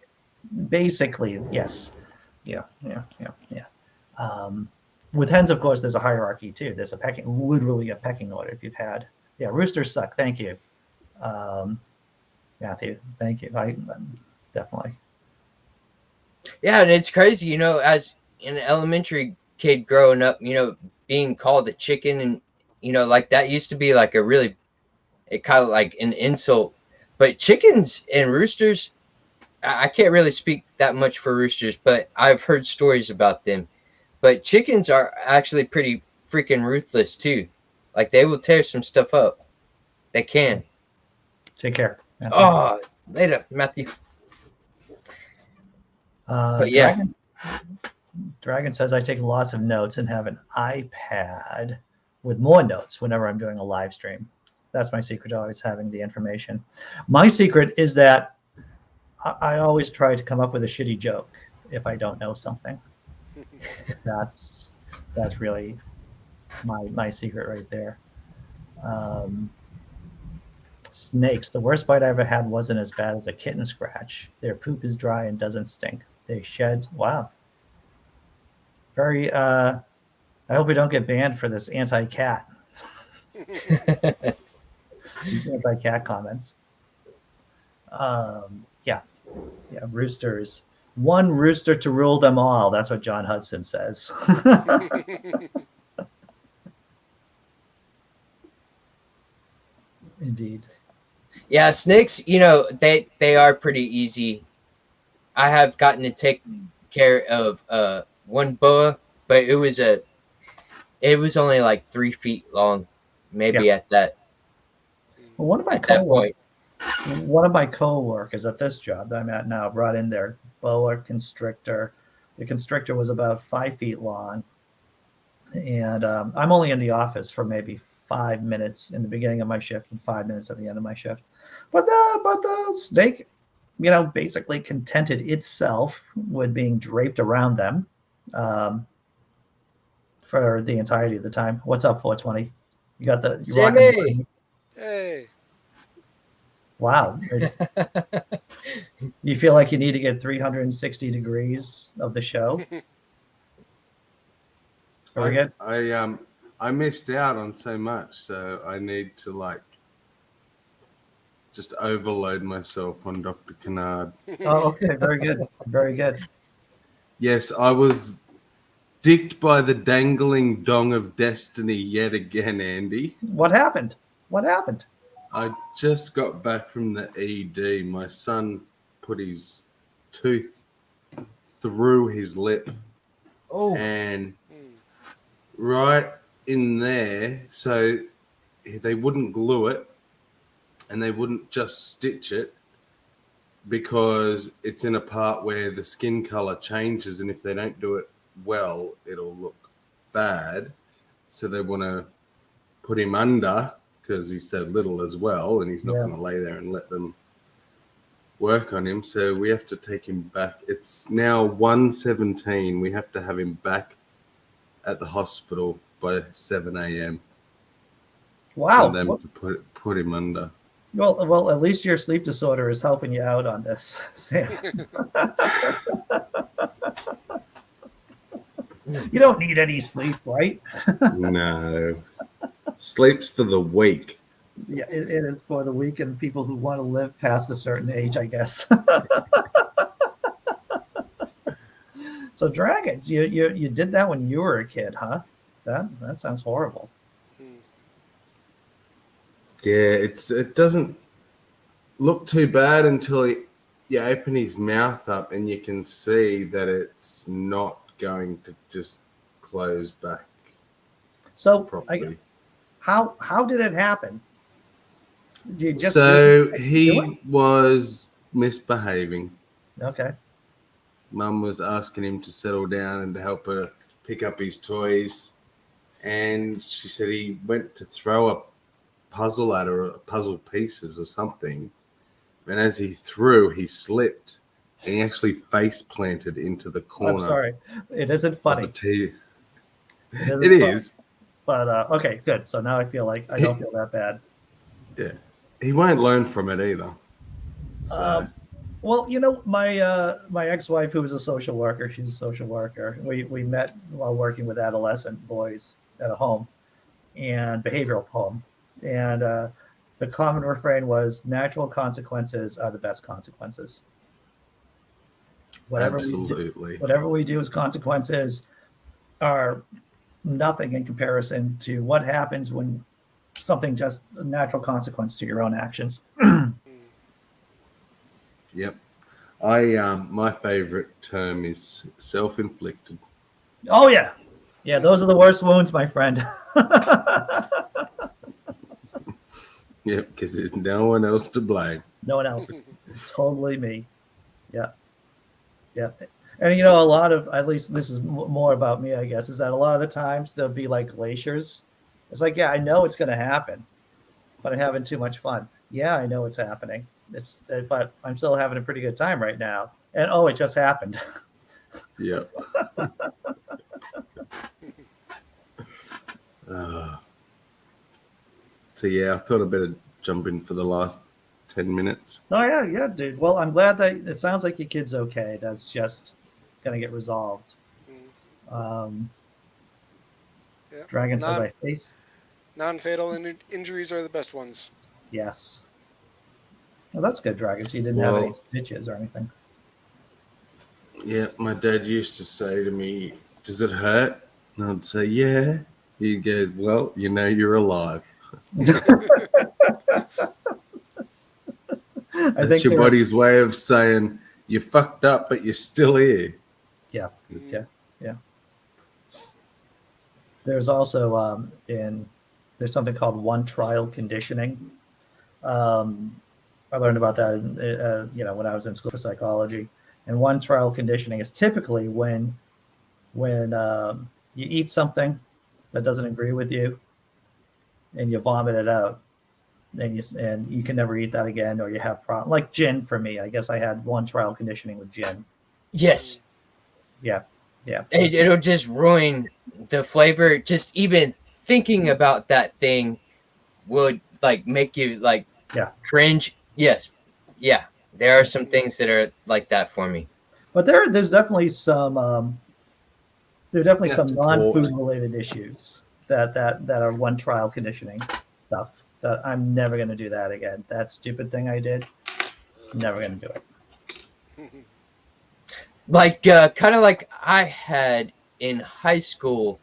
Basically, yes. Yeah. With hens, of course, there's a hierarchy too. There's literally a pecking order. If you've had, roosters suck. Thank you, Matthew. Thank you. I definitely. Yeah, and it's crazy, as an elementary kid growing up, being called a chicken, and like that used to be like it kind of like an insult. But chickens and roosters, I can't really speak that much for roosters, but I've heard stories about them. But chickens are actually pretty freaking ruthless too. Like they will tear some stuff up. They can. Take care, Matthew. Oh, later, Matthew. But yeah. Dragon says, I take lots of notes and have an iPad with more notes whenever I'm doing a live stream. That's my secret to always having the information. My secret is that I always try to come up with a shitty joke if I don't know something. That's really my secret right there. Snakes. The worst bite I ever had wasn't as bad as a kitten scratch. Their poop is dry and doesn't stink. They shed. Wow. Very. I hope we don't get banned for this anti-cat. These anti-cat comments. Yeah, roosters. One rooster to rule them all. That's what John Hudson says. Indeed. Yeah, snakes, they are pretty easy. I have gotten to take care of one boa, but it was only like 3 feet long, maybe Yeah. at that Well, point. one of my co-workers at this job that I'm at now brought in their boa constrictor. The constrictor was about 5 feet long, and I'm only in the office for maybe 5 minutes in the beginning of my shift and 5 minutes at the end of my shift. But the snake, basically contented itself with being draped around them um, for the entirety of the time. What's up, 420? You rocking Sammy! the Hey. Wow. You feel like you need to get 360 degrees of the show? Very good. I missed out on so much, so I need to just overload myself on Dr. Kennard. Oh, okay. Very good. Very good. Yes, I was dicked by the dangling dong of destiny yet again, Andy. What happened? What happened? I just got back from the ED. My son put his tooth through his lip. Oh. And right in there, so they wouldn't glue it and they wouldn't just stitch it because it's in a part where the skin color changes, and if they don't do it well, it'll look bad. So they want to put him under because he's so little as well, and he's not going to lay there and let them work on him. So we have to take him back. It's now 1:17. We have to have him back at the hospital by 7 a.m. Wow. For them to put him under. Well, at least your sleep disorder is helping you out on this, Sam. You don't need any sleep, right? No. Sleep's for the weak. Yeah, it is for the weak and people who want to live past a certain age, I guess. So dragons, you did that when you were a kid, huh? That sounds horrible. Yeah, it doesn't look too bad until you open his mouth up and you can see that it's not going to just close back. So properly. How did it happen? He was misbehaving. Okay. Mum was asking him to settle down and to help her pick up his toys, and she said he went to throw a puzzle at her, puzzle pieces or something, and as he threw, he slipped and he actually face planted into the corner. I'm sorry, it isn't funny. It is. But okay, good. So now I feel like I don't feel that bad. Yeah, he won't learn from it either. So. Well, my ex-wife, who was a social worker, she's a social worker. We met while working with adolescent boys at a home, and behavioral home. And the common refrain was, natural consequences are the best consequences. Absolutely. Whatever we do as consequences are nothing in comparison to what happens when something just a natural consequence to your own actions. Yep. My favorite term is self-inflicted. Oh yeah. Yeah, those are the worst wounds, my friend. Yep, because there's no one else to blame. No one else. It's totally me. Yeah. Yeah. And a lot of, at least this is more about me, I guess, is that a lot of the times there'll be like glaciers. It's like, yeah, I know it's going to happen, but I'm having too much fun. Yeah, I know it's happening. But I'm still having a pretty good time right now. And it just happened. Yep. So yeah, I thought I'd better jump in for the last 10 minutes. Oh yeah, dude. Well, I'm glad that it sounds like your kid's okay. That's just gonna get resolved. Dragon says I face. Non-fatal injuries are the best ones. Yes. Well, that's good, Dragons. You didn't have any stitches or anything. Yeah, my dad used to say to me, "Does it hurt?" And I'd say, "Yeah." He goes, "Well, you know you're alive. That's your body's way of saying you fucked up, but you're still here." Yeah. There's also there's something called one trial conditioning. I learned about that when I was in school for psychology. And one trial conditioning is typically when you eat something that doesn't agree with you and you vomit it out, and you can never eat that again, or you have problems like gin. For me, I guess I had one trial conditioning with gin. Yes. Yeah. It'll just ruin the flavor. Just even thinking about that thing would like make you like cringe. Yes. Yeah. There are some things that are like that for me. But there's definitely some non-food related issues that are one trial conditioning stuff that I'm never going to do that again. That stupid thing I did, I'm never going to do it. Like kind of like I had in high school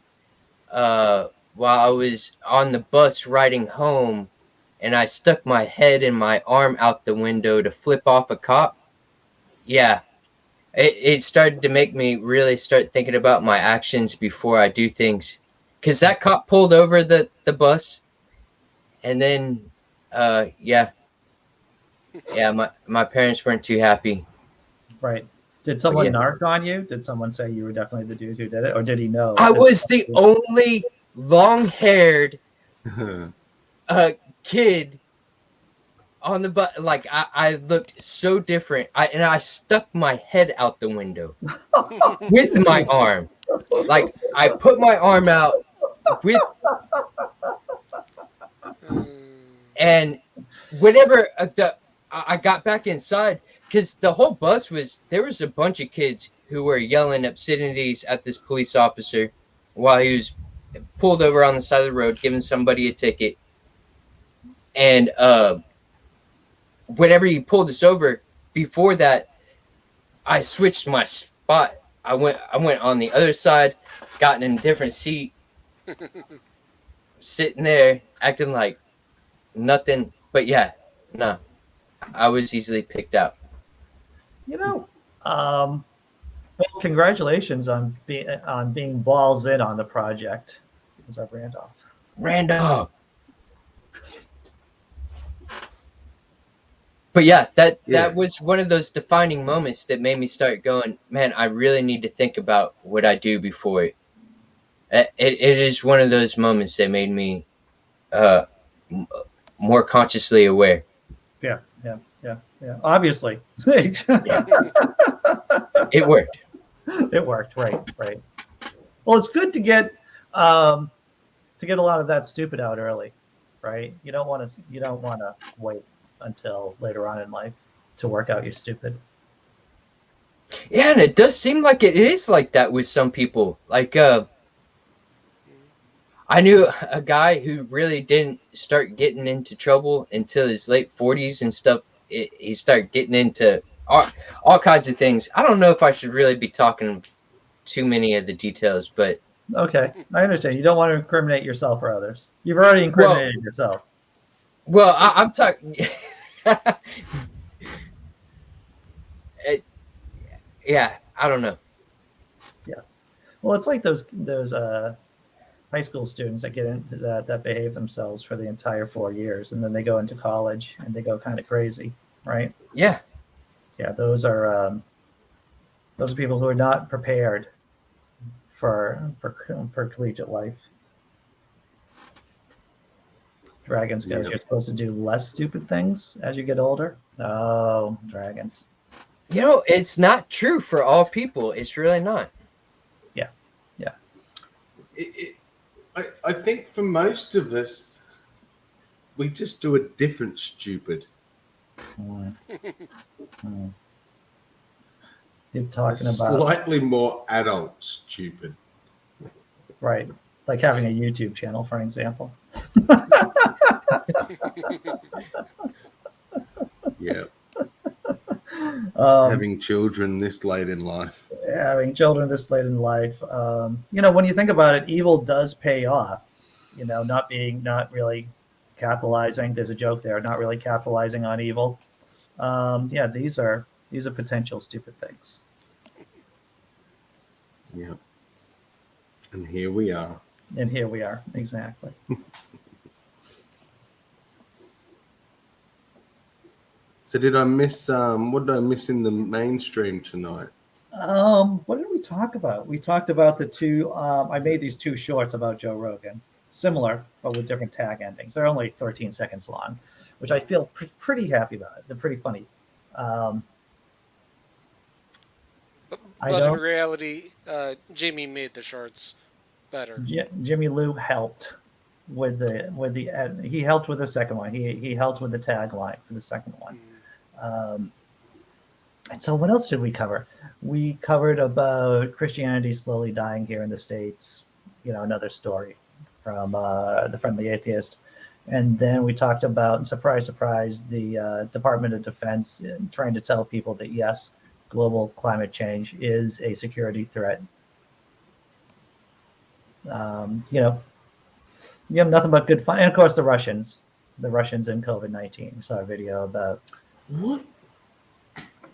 while I was on the bus riding home, and I stuck my head and my arm out the window to flip off a cop. Yeah. It started to make me really start thinking about my actions before I do things. Because that cop pulled over the bus, and then, my parents weren't too happy. Right. Did someone narc on you? Did someone say you were definitely the dude who did it? Or did he know? I was the only long-haired kid on the bus. Like, I looked so different. I stuck my head out the window with my arm. Like, I put my arm out with... And whenever I got back inside, because the whole bus there was a bunch of kids who were yelling obscenities at this police officer while he was pulled over on the side of the road, giving somebody a ticket. And whenever he pulled us over, before that, I switched my spot. I went on the other side, got in a different seat, sitting there, acting like nothing. But yeah, no, I was easily picked out. Well, congratulations on being balls in on the project. What's up, Randolph? Randolph. But yeah, that was one of those defining moments that made me start going, man, I really need to think about what I do before it. It is one of those moments that made me more consciously aware. Yeah. Obviously. It worked. It worked, right. Well, it's good to get a lot of that stupid out early, right? You don't want to wait until later on in life to work out your stupid. Yeah, and it does seem like it is like that with some people. Like I knew a guy who really didn't start getting into trouble until his late 40s and stuff. He started getting into all kinds of things. I don't know if I should really be talking too many of the details, but okay, I understand. You don't want to incriminate yourself or others. You've already incriminated yourself. Well, I'm talking. Yeah, I don't know. Yeah, well, it's like those high school students that get into that behave themselves for the entire 4 years, and then they go into college and they go kind of crazy, right? Yeah. Those are people who are not prepared for collegiate life. Dragons goes, you're supposed to do less stupid things as you get older. Oh, Dragons. It's not true for all people. It's really not. Yeah. I think for most of us, we just do a different stupid. You're talking about slightly more adult stupid. Right. like having a YouTube channel, for example. Yeah. Um, Having children this late in life. having children this late in life. When you think about it, evil does pay off. Not really capitalizing. There's a joke there. Not really capitalizing on evil. Yeah, these are potential stupid things. Yeah. And here we are. And here we are, exactly. So did I miss what did I miss in the mainstream tonight? What did we talk about? We talked about the two. I made these two shorts about Joe Rogan, similar but with different tag endings. They're only 13 seconds long, which I feel pretty happy about. They're pretty funny. But in reality, Jimmy made the shorts better. Jimmy Lou helped with the he helped with the second one. He helped with the tagline for the second one. And so what else did we cover? We covered about Christianity slowly dying here in the States, another story from the Friendly Atheist. And then we talked about, surprise, surprise, the Department of Defense trying to tell people that, yes, global climate change is a security threat. You have nothing but good fun. And of course, the Russians and COVID-19. We saw a video about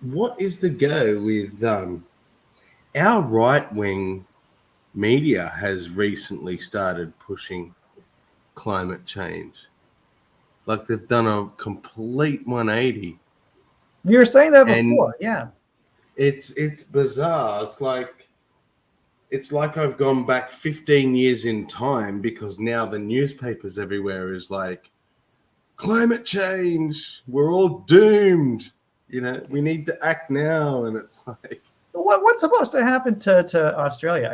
what is the go with our right-wing media has recently started pushing climate change. Like they've done a complete 180. You were saying that before, yeah. It's bizarre. It's like I've gone back 15 years in time because now the newspapers everywhere is like, climate change, we're all doomed. We need to act now. And it's like, what's supposed to happen to Australia?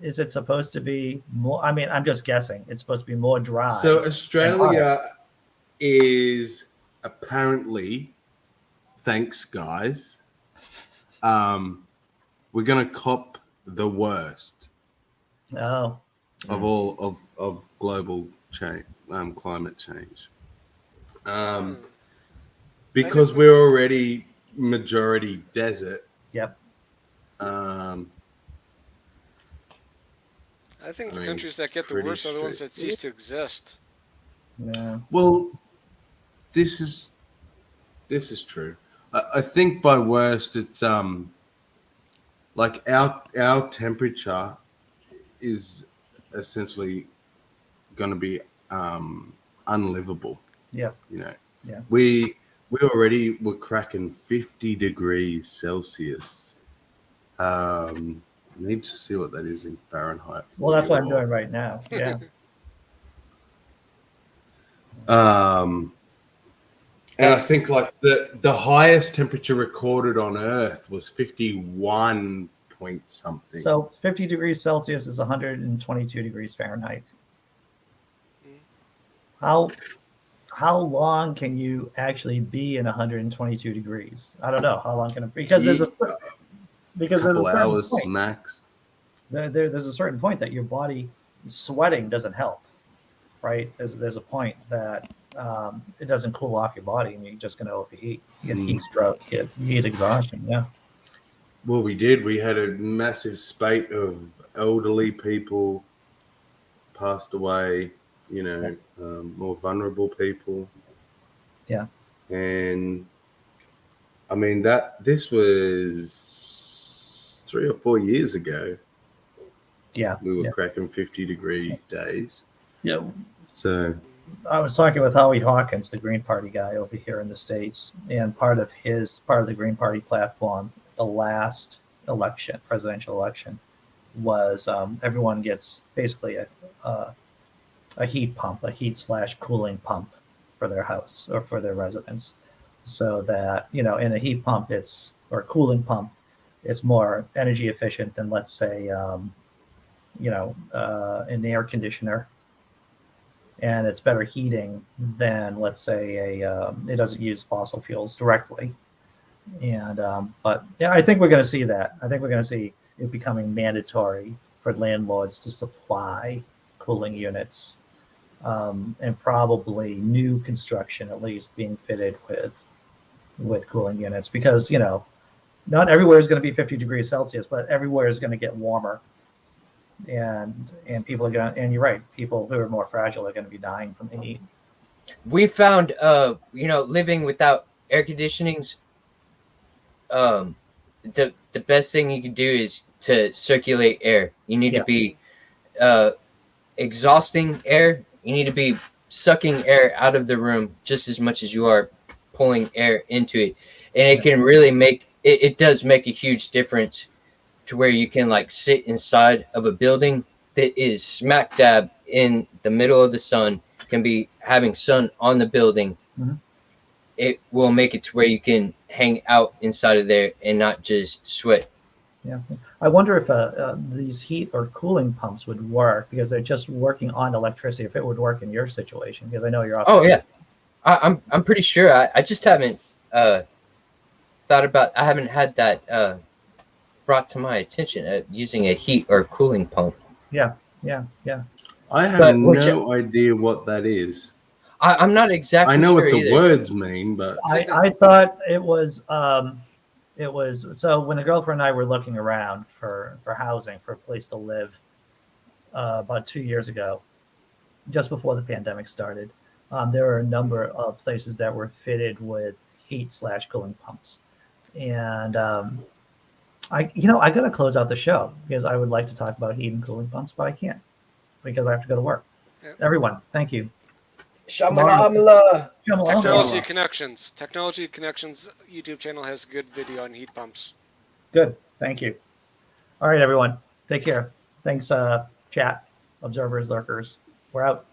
Is it supposed to be more? I mean, I'm just guessing. It's supposed to be more dry. So Australia is apparently, thanks guys, we're going to cop the worst of all of global change, climate change. Because we're already majority desert. Yep. I think the countries that get the worst are the ones that cease to exist. Yeah. Well, this is true. I think by worst, it's like our temperature is essentially going to be unlivable. Yeah. Yeah. We already were cracking 50 degrees Celsius. I need to see what that is in Fahrenheit. Well, that's what I'm doing right now. Yeah. And I think like the highest temperature recorded on Earth was 51 point something. So 50 degrees Celsius is 122 degrees Fahrenheit. How long can you actually be in 122 degrees? I don't know how long can it be, because there's a couple hours max. There's a certain point that your body sweating doesn't help, right? There's a point that it doesn't cool off your body, and you're just going to overheat. You get heat stroke, heat exhaustion. Yeah. Well, we did. We had a massive spate of elderly people passed away. More vulnerable people. Yeah. And I mean this was 3 or 4 years ago. Yeah. We were cracking 50-degree days. Yeah. So I was talking with Howie Hawkins, the Green Party guy over here in the States, and part of the Green Party platform, the last presidential election, was everyone gets basically a heat pump, a heat/cooling pump for their house or for their residence, so that in a heat pump or cooling pump, it's more energy efficient than, let's say, an air conditioner, and it's better heating than, let's say, it doesn't use fossil fuels directly. And but yeah, I think we're going to see that. I think we're going to see it becoming mandatory for landlords to supply cooling units, and probably new construction at least being fitted with cooling units, because not everywhere is going to be 50 degrees Celsius, but everywhere is going to get warmer, and people are going to, and you're right, people who are more fragile are going to be dying from the heat. We found, living without air conditionings, the best thing you can do is to circulate air. You need to be exhausting air. You need to be sucking air out of the room just as much as you are pulling air into it, and it can really make it does make a huge difference to where you can like sit inside of a building that is smack dab in the middle of the sun, can be having sun on the building. Mm-hmm. It will make it to where you can hang out inside of there and not just sweat. Yeah, I wonder if these heat or cooling pumps would work, because they're just working on electricity. If it would work in your situation, because I know you're off. Oh yeah, I'm pretty sure. I just haven't thought about. I haven't had that brought to my attention, using a heat or cooling pump. Yeah. I have no idea what that is. I'm not exactly. I know sure what the either. words mean, but I thought it was. It was, so when the girlfriend and I were looking around for housing, for a place to live, about 2 years ago, just before the pandemic started, there were a number of places that were fitted with heat/cooling pumps. And I got to close out the show, because I would like to talk about heat and cooling pumps, but I can't, because I have to go to work. Yep. Everyone, thank you. Shamala. Technology Connections YouTube channel has a good video on heat pumps. Good, thank you. All right, everyone, take care. Thanks, chat, observers, lurkers. We're out.